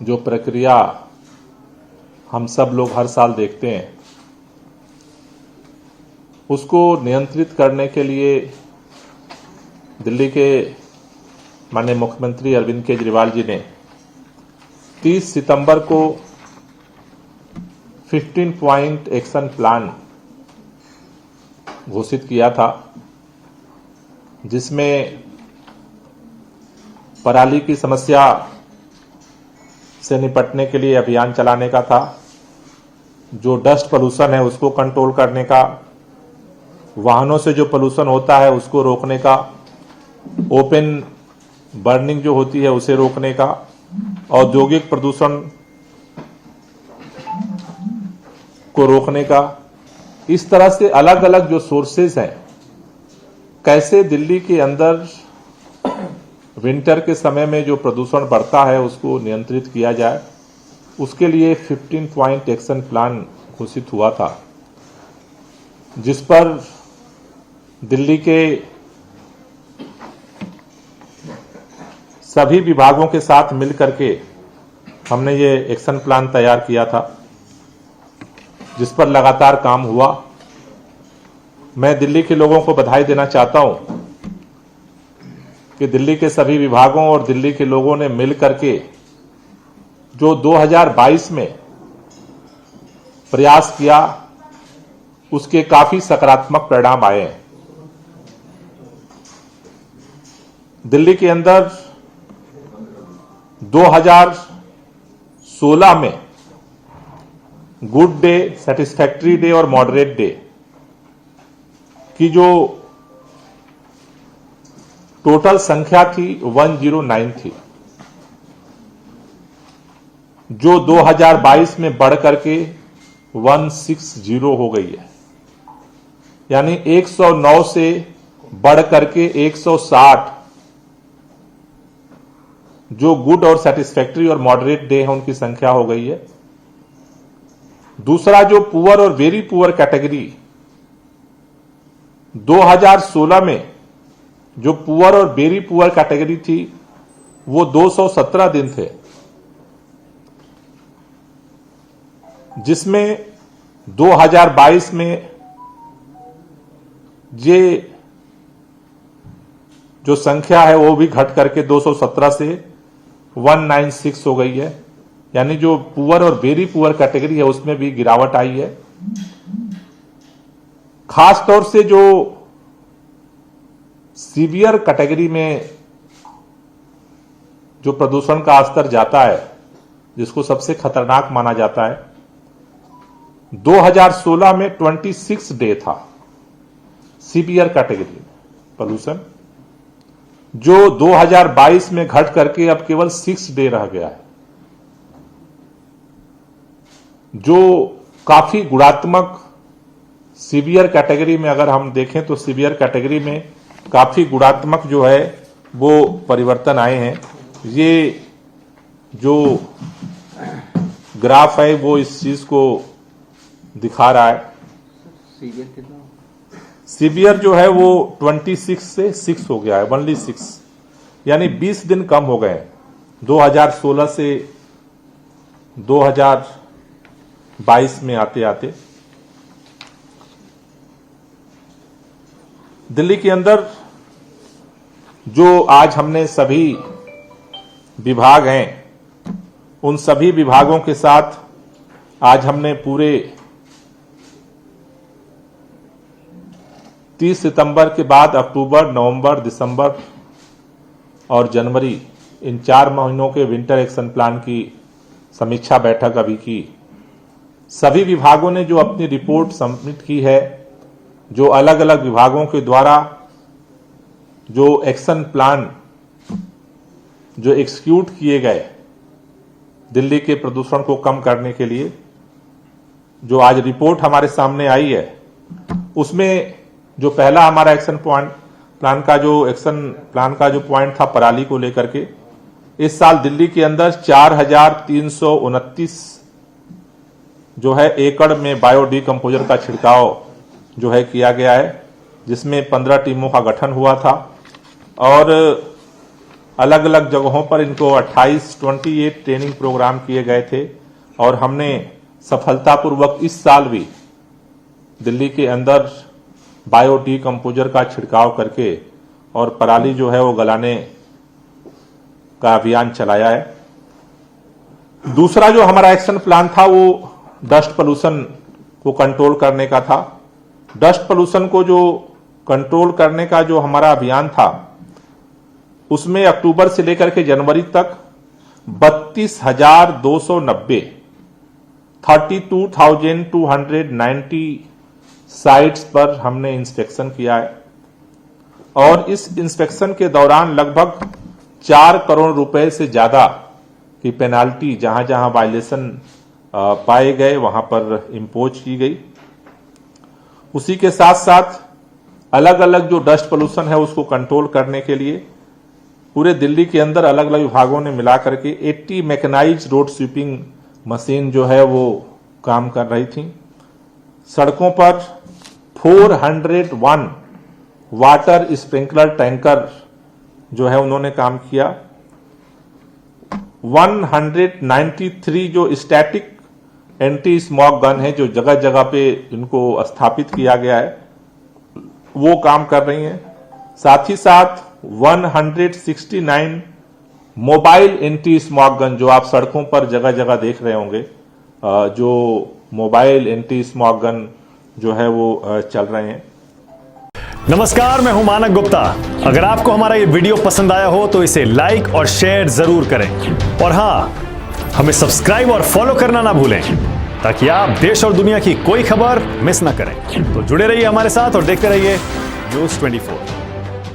जो प्रक्रिया हम सब लोग हर साल देखते हैं, उसको नियंत्रित करने के लिए दिल्ली के माननीय मुख्यमंत्री अरविंद केजरीवाल जी ने 30 सितंबर को 15 पॉइंट एक्शन प्लान घोषित किया था, जिसमें पराली की समस्या से निपटने के लिए अभियान चलाने का था, जो डस्ट पोल्यूशन है उसको कंट्रोल करने का, वाहनों से जो पोल्यूशन होता है उसको रोकने का, ओपन बर्निंग जो होती है उसे रोकने का, औद्योगिक प्रदूषण को रोकने का। इस तरह से अलग अलग जो सोर्सेज हैं, कैसे दिल्ली के अंदर विंटर के समय में जो प्रदूषण बढ़ता है उसको नियंत्रित किया जाए, उसके लिए 15 पॉइंट एक्शन प्लान घोषित हुआ था, जिस पर दिल्ली के सभी विभागों के साथ मिलकर के हमने ये एक्शन प्लान तैयार किया था, जिस पर लगातार काम हुआ। मैं दिल्ली के लोगों को बधाई देना चाहता हूं कि दिल्ली के सभी विभागों और दिल्ली के लोगों ने मिल करके जो 2022 में प्रयास किया, उसके काफी सकारात्मक परिणाम आए हैं। दिल्ली के अंदर 2016 में गुड डे, सेटिस्फैक्ट्री डे और मॉडरेट डे की जो टोटल संख्या थी 109 थी, जो 2022 में बढ़ करके 160 हो गई है। यानी 109 से बढ़ करके 160 जो गुड और सेटिस्फैक्ट्री और मॉडरेट डे है उनकी संख्या हो गई है। दूसरा, जो पुअर और वेरी पुअर कैटेगरी, 2016 में जो पुअर और वेरी पुअर कैटेगरी थी वो 217 दिन थे, जिसमें 2022 में ये जो संख्या है वो भी घट करके 217 से 196 हो गई है। यानी जो पुअर और वेरी पुअर कैटेगरी है उसमें भी गिरावट आई है। खास तौर से जो सीवियर कैटेगरी में जो प्रदूषण का स्तर जाता है, जिसको सबसे खतरनाक माना जाता है, 2016 में 26 डे था सीवियर कैटेगरी में पोल्यूशन, जो 2022 में घट करके अब केवल 6 डे रह गया है, जो काफी गुणात्मक सीवियर कैटेगरी में अगर हम देखें तो सीवियर कैटेगरी में काफी गुणात्मक जो है वो परिवर्तन आए हैं। ये जो ग्राफ है वो इस चीज को दिखा रहा है। सीवियर जो है वो 26 से 6 हो गया है, ओनली 6, यानी 20 दिन कम हो गए 2016 से 2022 में आते आते। दिल्ली के अंदर जो आज हमने सभी विभाग हैं, उन सभी विभागों के साथ आज हमने पूरे 30 सितंबर के बाद अक्टूबर, नवंबर, दिसंबर और जनवरी, इन 4 महीनों के विंटर एक्शन प्लान की समीक्षा बैठक अभी की। सभी विभागों ने जो अपनी रिपोर्ट सबमिट की है, जो अलग अलग विभागों के द्वारा जो एक्शन प्लान जो एग्जीक्यूट किए गए दिल्ली के प्रदूषण को कम करने के लिए, जो आज रिपोर्ट हमारे सामने आई है, उसमें जो पहला हमारा एक्शन प्लान का जो पॉइंट था पराली को लेकर के, इस साल दिल्ली के अंदर 4329 जो है एकड़ में बायो डिकम्पोजर का छिड़काव जो है किया गया है, जिसमें 15 टीमों का गठन हुआ था और अलग अलग जगहों पर इनको 28 ट्रेनिंग प्रोग्राम किए गए थे और हमने सफलतापूर्वक इस साल भी दिल्ली के अंदर बायो डीकम्पोजर का छिड़काव करके और पराली जो है वो गलाने का अभियान चलाया है। दूसरा जो हमारा एक्शन प्लान था वो डस्ट पोल्यूशन को कंट्रोल करने का था। डस्ट पोल्यूशन को जो कंट्रोल करने का जो हमारा अभियान था उसमें अक्टूबर से लेकर के जनवरी तक 32,290 साइट्स पर हमने इंस्पेक्शन किया है और इस इंस्पेक्शन के दौरान लगभग 4 करोड़ रुपए से ज्यादा की पेनाल्टी जहां जहां वायलेशन पाए गए वहां पर इम्पोज की गई। उसी के साथ साथ अलग अलग जो डस्ट पोल्यूशन है उसको कंट्रोल करने के लिए पूरे दिल्ली के अंदर अलग अलग विभागों ने मिलाकर के 80 मैकेनाइज्ड रोड स्वीपिंग मशीन जो है वो काम कर रही थी। सड़कों पर 401 वाटर स्प्रिंकलर टैंकर जो है उन्होंने काम किया। 193 जो स्टैटिक एंटी स्मॉग गन है जो जगह जगह पे इनको स्थापित किया गया है वो काम कर रही हैं। साथ ही साथ 169 मोबाइल एंटी स्मॉग गन जो आप सड़कों पर जगह जगह देख रहे होंगे, जो मोबाइल एंटी स्मॉग गन जो है वो चल रहे हैं। नमस्कार, मैं हूं मानक गुप्ता। अगर आपको हमारा ये वीडियो पसंद आया हो तो इसे लाइक और शेयर जरूर करें और हां, हमें सब्सक्राइब और फॉलो करना ना भूलें ताकि आप देश और दुनिया की कोई खबर मिस ना करें। तो जुड़े रहिए हमारे साथ और देखते रहिए न्यूज़ 24।